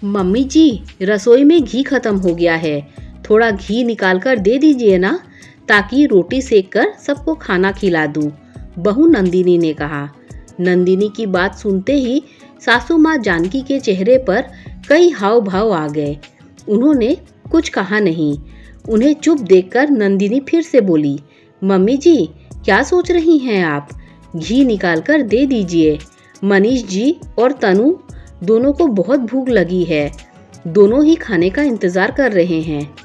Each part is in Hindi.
मम्मी जी, रसोई में घी खत्म हो गया है। थोड़ा घी निकाल कर दे दीजिए ना, ताकि रोटी सेक कर सबको खाना खिला दूं। बहू नंदिनी ने कहा। नंदिनी की बात सुनते ही सासू माँ जानकी के चेहरे पर कई हाव भाव आ गए। उन्होंने कुछ कहा नहीं। उन्हें चुप देखकर नंदिनी फिर से बोली, मम्मी जी, क्या सोच रही हैं आप? घी निकाल कर दे दीजिए। मनीष जी और तनु दोनों को बहुत भूख लगी है। दोनों ही खाने का इंतजार कर रहे हैं।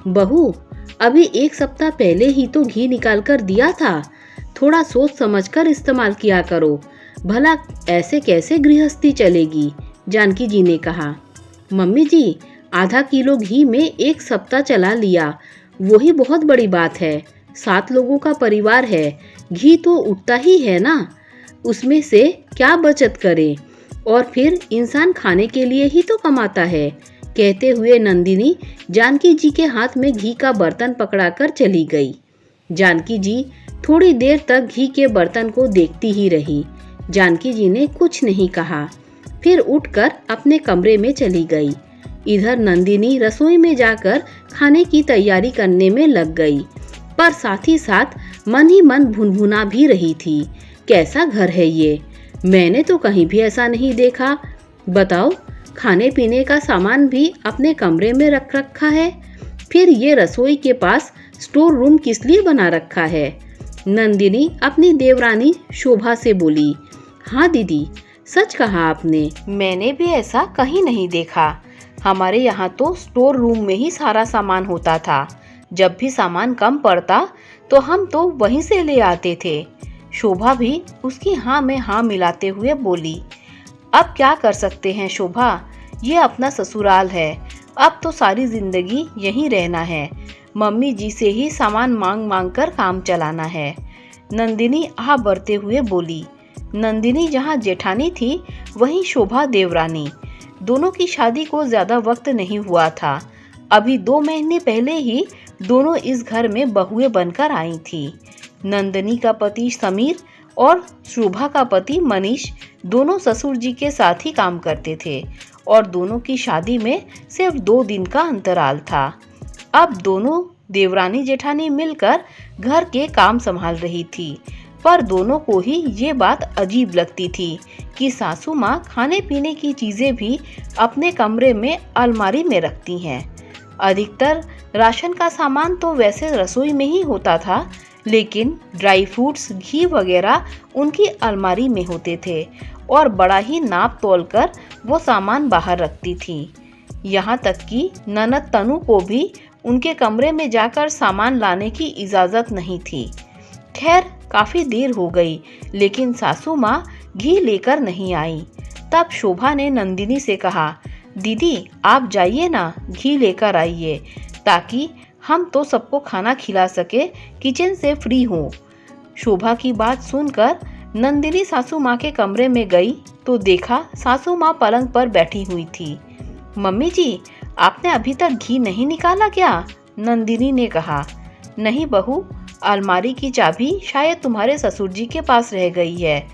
बहू, अभी एक सप्ताह पहले ही तो घी निकाल कर दिया था। थोड़ा सोच समझकर इस्तेमाल किया करो। भला ऐसे कैसे गृहस्थी चलेगी? जानकी जी ने कहा। मम्मी जी, आधा किलो घी में एक सप्ताह चला लिया, वही बहुत बड़ी बात है। 7 लोगों का परिवार है, घी तो उठता ही है ना। उसमें से क्या बचत करें? और फिर इंसान खाने के लिए ही तो कमाता है। कहते हुए नंदिनी जानकी जी के हाथ में घी का बर्तन पकड़ाकर चली गई। जानकी जी थोड़ी देर तक घी के बर्तन को देखती ही रही। जानकी जी ने कुछ नहीं कहा, फिर उठकर अपने कमरे में चली गई। इधर नंदिनी रसोई में जाकर खाने की तैयारी करने में लग गई, पर साथ ही साथ मन ही मन भुनभुना भी रही थी। कैसा घर है ये? मैंने तो कहीं भी ऐसा नहीं देखा। बताओ, खाने पीने का सामान भी अपने कमरे में रख रखा है, फिर ये रसोई के पास स्टोर रूम किस लिए बना रखा है? नंदिनी अपनी देवरानी शोभा से बोली। हाँ दीदी, सच कहा आपने, मैंने भी ऐसा कहीं नहीं देखा। हमारे यहाँ तो स्टोर रूम में ही सारा सामान होता था। जब भी सामान कम पड़ता तो हम तो वहीं से ले आते थे। शोभा भी उसकी हाँ में हाँ मिलाते हुए बोली। अब क्या कर सकते हैं शोभा, ये अपना ससुराल है। अब तो सारी जिंदगी यहीं रहना है। मम्मी जी से ही सामान मांग मांग कर काम चलाना है। नंदिनी आह भरते हुए बोली। नंदिनी जहाँ जेठानी थी, वहीं शोभा देवरानी। दोनों की शादी को ज्यादा वक्त नहीं हुआ था। अभी 2 महीने पहले ही दोनों इस घर में बहुएं बनकर आई थी। नंदिनी का पति समीर और शोभा का पति मनीष दोनों ससुर जी के साथ ही काम करते थे और दोनों की शादी में सिर्फ 2 दिन का अंतराल था। अब दोनों देवरानी जेठानी मिलकर घर के काम संभाल रही थी, पर दोनों को ही ये बात अजीब लगती थी कि सासू माँ खाने पीने की चीजें भी अपने कमरे में अलमारी में रखती हैं। अधिकतर राशन का सामान तो वैसे रसोई में ही होता था, लेकिन ड्राई फ्रूट्स, घी वगैरह उनकी अलमारी में होते थे और बड़ा ही नाप तोल कर वो सामान बाहर रखती थी। यहाँ तक कि ननद तनु को भी उनके कमरे में जाकर सामान लाने की इजाज़त नहीं थी। खैर, काफ़ी देर हो गई, लेकिन सासू माँ घी लेकर नहीं आई। तब शोभा ने नंदिनी से कहा, दीदी आप जाइए ना, घी लेकर आइए, ताकि हम तो सबको खाना खिला सके, किचन से फ्री हो। शोभा की बात सुनकर नंदिनी सासू माँ के कमरे में गई तो देखा सासू माँ पलंग पर बैठी हुई थी। मम्मी जी, आपने अभी तक घी नहीं निकाला क्या? नंदिनी ने कहा। नहीं बहू, अलमारी की चाबी शायद तुम्हारे ससुर जी के पास रह गई है।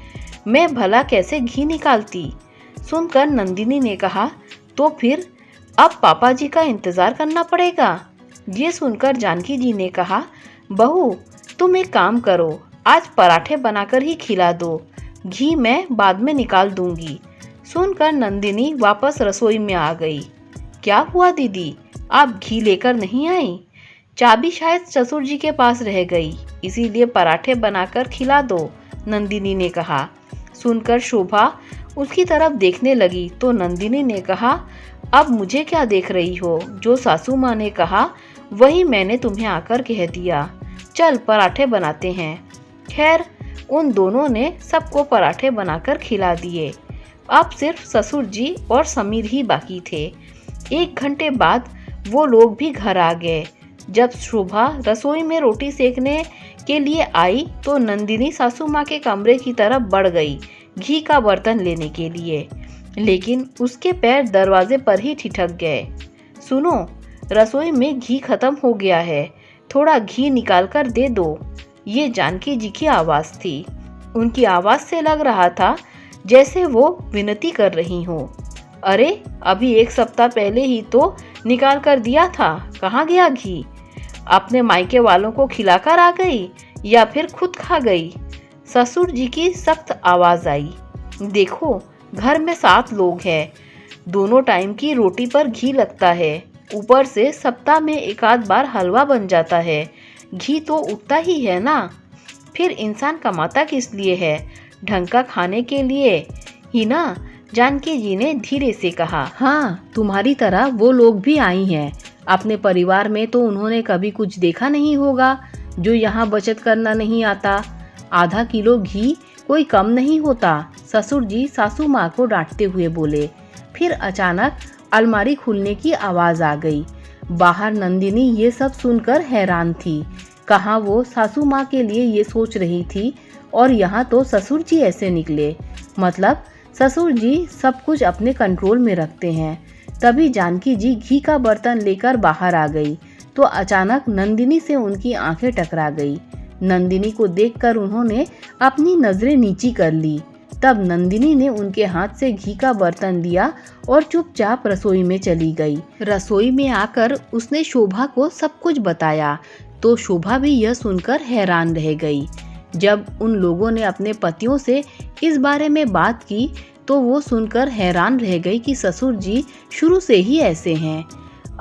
मैं भला कैसे घी निकालती? सुनकर नंदिनी ने कहा, तो फिर अब पापा जी का इंतजार करना पड़ेगा। ये सुनकर जानकी जी ने कहा, बहू तुम एक काम करो, आज पराठे बनाकर ही खिला दो, घी मैं बाद में निकाल दूंगी। सुनकर नंदिनी वापस रसोई में आ गई। क्या हुआ दीदी, आप घी लेकर नहीं आई? चाबी शायद ससुर जी के पास रह गई, इसीलिए पराठे बनाकर खिला दो, नंदिनी ने कहा। सुनकर शोभा उसकी तरफ देखने लगी तो नंदिनी ने कहा, अब मुझे क्या देख रही हो? जो सासू माँ ने कहा वही मैंने तुम्हें आकर कह दिया। चल पराठे बनाते हैं। खैर, उन दोनों ने सबको पराठे बनाकर खिला दिए। अब सिर्फ ससुर जी और समीर ही बाकी थे। 1 घंटे बाद वो लोग भी घर आ गए। जब शोभा रसोई में रोटी सेकने के लिए आई तो नंदिनी सासू माँ के कमरे की तरफ बढ़ गई घी का बर्तन लेने के लिए, लेकिन उसके पैर दरवाजे पर ही ठिठक गए। सुनो, रसोई में घी खत्म हो गया है, थोड़ा घी निकाल कर दे दो। ये जानकी जी की आवाज़ थी। उनकी आवाज़ से लग रहा था जैसे वो विनती कर रही हो। अरे अभी 1 सप्ताह पहले ही तो निकाल कर दिया था, कहाँ गया घी? अपने मायके वालों को खिलाकर आ गई या फिर खुद खा गई? ससुर जी की सख्त आवाज आई। देखो, घर में 7 लोग हैं, दोनों टाइम की रोटी पर घी लगता है, ऊपर से सप्ताह में एक आध बार हलवा बन जाता है, घी तो उठता ही है ना। फिर इंसान कमाता किस लिए है? ढंग का खाने के लिए ही ना, जानकी जी ने धीरे से कहा। हाँ, तुम्हारी तरह वो लोग भी आई हैं। अपने परिवार में तो उन्होंने कभी कुछ देखा नहीं होगा जो यहाँ बचत करना नहीं आता। आधा किलो घी कोई कम नहीं होता, ससुर जी सासू माँ को डांटते हुए बोले। फिर अचानक अलमारी खुलने की आवाज आ गई। बाहर नंदिनी ये सब सुनकर हैरान थी। कहाँ वो सासू माँ के लिए ये सोच रही थी और यहाँ तो ससुर जी ऐसे निकले। मतलब ससुर जी सब कुछ अपने कंट्रोल में रखते हैं। तभी जानकी जी घी का बर्तन लेकर बाहर आ गई तो अचानक नंदिनी से उनकी आंखें टकरा गई। नंदिनी को देखकर उन्होंने अपनी नजरें नीची कर ली। तब नंदिनी ने उनके हाथ से घी का बर्तन लिया और चुपचाप रसोई में चली गई। रसोई में आकर उसने शोभा को सब कुछ बताया तो शोभा भी यह सुनकर हैरान रह गई। जब उन लोगों ने अपने पतियों से इस बारे में बात की तो वो सुनकर हैरान रह गई कि ससुर जी शुरू से ही ऐसे हैं।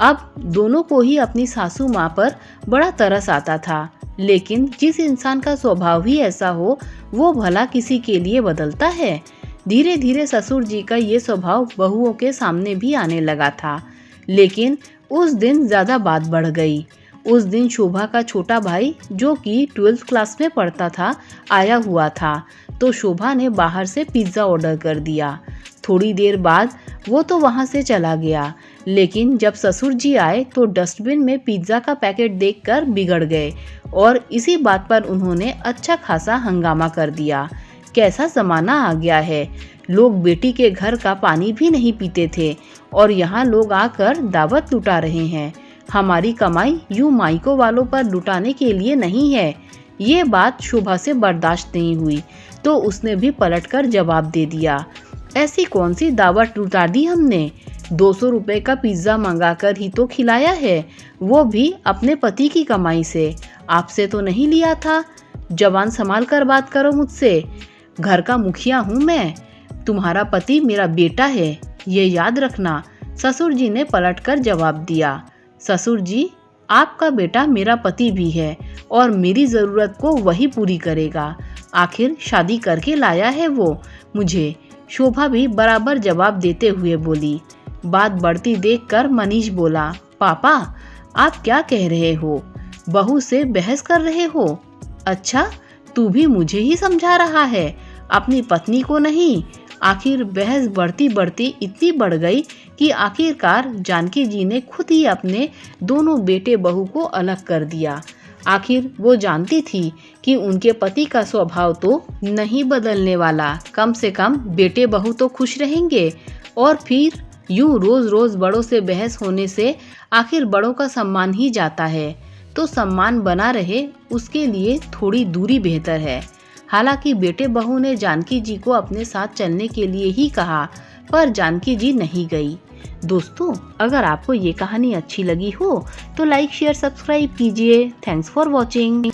अब दोनों को ही अपनी सासू माँ पर बड़ा तरस आता था, लेकिन जिस इंसान का स्वभाव ही ऐसा हो वो भला किसी के लिए बदलता है। धीरे धीरे ससुर जी का ये स्वभाव बहुओं के सामने भी आने लगा था। लेकिन उस दिन ज्यादा बात बढ़ गई। उस दिन शोभा का छोटा भाई जो कि 12th क्लास में पढ़ता था आया हुआ था तो शोभा ने बाहर से पिज्ज़ा ऑर्डर कर दिया। थोड़ी देर बाद वो तो वहाँ से चला गया, लेकिन जब ससुर जी आए तो डस्टबिन में पिज्ज़ा का पैकेट देखकर बिगड़ गए और इसी बात पर उन्होंने अच्छा खासा हंगामा कर दिया। कैसा ज़माना आ गया है, लोग बेटी के घर का पानी भी नहीं पीते थे और यहाँ लोग आकर दावत लुटा रहे हैं। हमारी कमाई यूं मायकों वालों पर लुटाने के लिए नहीं है। ये बात शोभा से बर्दाश्त नहीं हुई तो उसने भी पलटकर जवाब दे दिया। ऐसी कौन सी दावत लुटा दी हमने? 200 रुपए का पिज्ज़ा मंगाकर ही तो खिलाया है, वो भी अपने पति की कमाई से। आपसे तो नहीं लिया था। जबान संभाल कर बात करो मुझसे। घर का मुखिया हूँ मैं, तुम्हारा पति मेरा बेटा है, ये याद रखना। ससुर जी ने पलटकर जवाब दिया। ससुर जी, आपका बेटा मेरा पति भी है और मेरी ज़रूरत को वही पूरी करेगा। आखिर शादी करके लाया है वो मुझे। शोभा भी बराबर जवाब देते हुए बोली। बात बढ़ती देखकर मनीष बोला, पापा आप क्या कह रहे हो? बहू से बहस कर रहे हो? अच्छा, तू भी मुझे ही समझा रहा है, अपनी पत्नी को नहीं। आखिर बहस बढ़ती बढ़ती इतनी बढ़ गई कि आखिरकार जानकी जी ने खुद ही अपने दोनों बेटे बहू को अलग कर दिया। आखिर वो जानती थी कि उनके पति का स्वभाव तो नहीं बदलने वाला, कम से कम बेटे बहू तो खुश रहेंगे। और फिर यूं रोज रोज बड़ों से बहस होने से आखिर बड़ों का सम्मान ही जाता है, तो सम्मान बना रहे उसके लिए थोड़ी दूरी बेहतर है। हालांकि बेटे बहू ने जानकी जी को अपने साथ चलने के लिए ही कहा, पर जानकी जी नहीं गई। दोस्तों, अगर आपको ये कहानी अच्छी लगी हो तो लाइक शेयर सब्सक्राइब कीजिए। Thanks for watching.